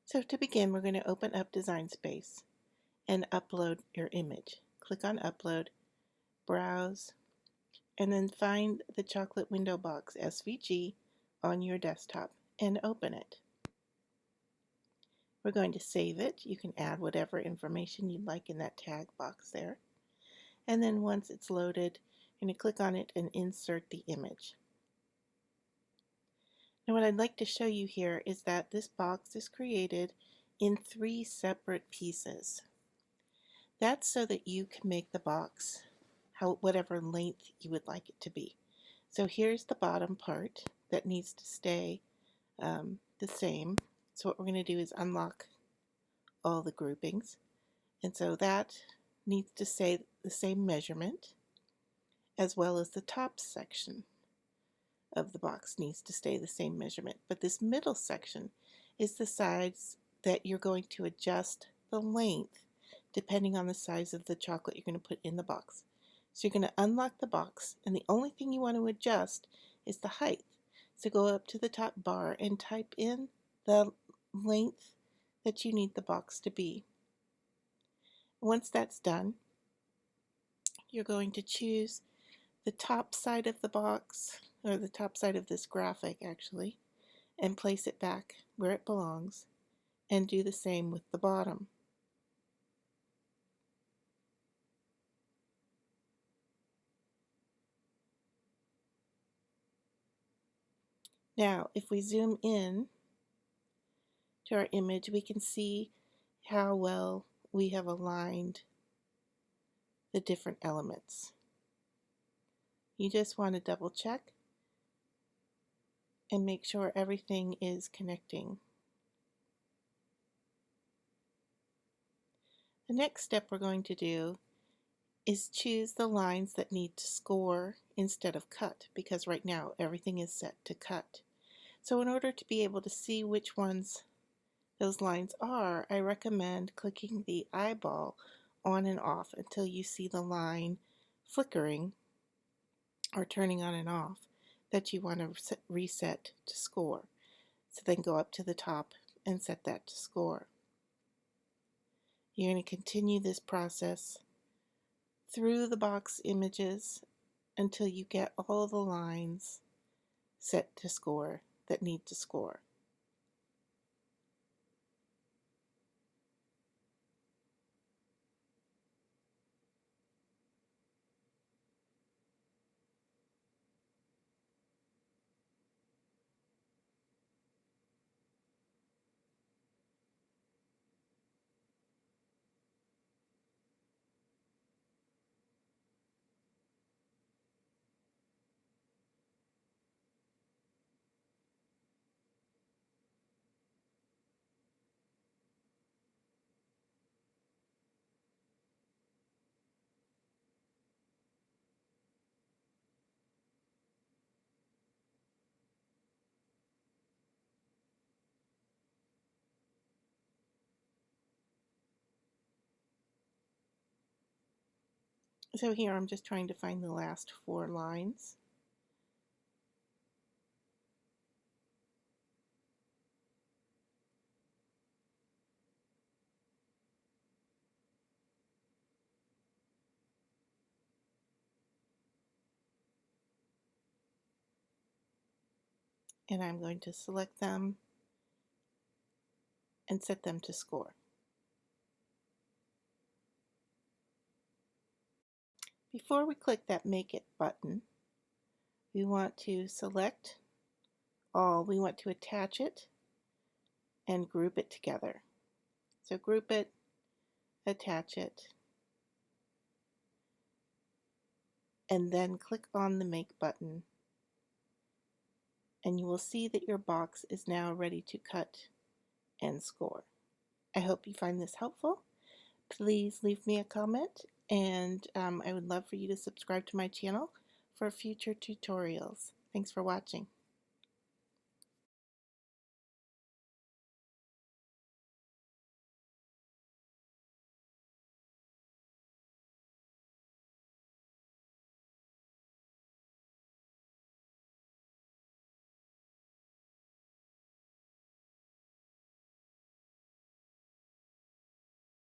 So to begin, we're going to open up Design Space and upload your image. Click on Upload, Browse, and then find the Chocolate Box SVG on your desktop and open it. We're going to save it. You can add whatever information you'd like in that tag box there. And then once it's loaded, you're going to click on it and insert the image. Now what I'd like to show you here is that this box is created in 3 separate pieces. That's so that you can make the box whatever length you would like it to be. So here's the bottom part that needs to stay the same. So what we're going to do is unlock all the groupings. And so that needs to stay the same measurement, as well as the top section of the box needs to stay the same measurement. But this middle section is the size that you're going to adjust the length depending on the size of the chocolate you're going to put in the box. So you're going to unlock the box, and the only thing you want to adjust is the height. So go up to the top bar and type in the length that you need the box to be. Once that's done, you're going to choose the top side of the box, or the top side of this graphic actually, and place it back where it belongs, and do the same with the bottom. Now, if we zoom in to our image, we can see how well we have aligned the different elements. You just want to double check and make sure everything is connecting. The next step we're going to do is choose the lines that need to score instead of cut, because right now everything is set to cut. So in order to be able to see which ones those lines are, I recommend clicking the eyeball on and off until you see the line flickering or turning on and off that you want to reset to score. So then go up to the top and set that to score. You're going to continue this process through the box images until you get all the lines set to score that need to score. So here I'm just trying to find the last 4 lines. And I'm going to select them and set them to score. Before we click that Make It button, we want to select all. We want to attach it and group it together. So group it, attach it, and then click on the Make button, and you will see that your box is now ready to cut and score. I hope you find this helpful. Please leave me a comment, and I would love for you to subscribe to my channel for future tutorials. Thanks for watching.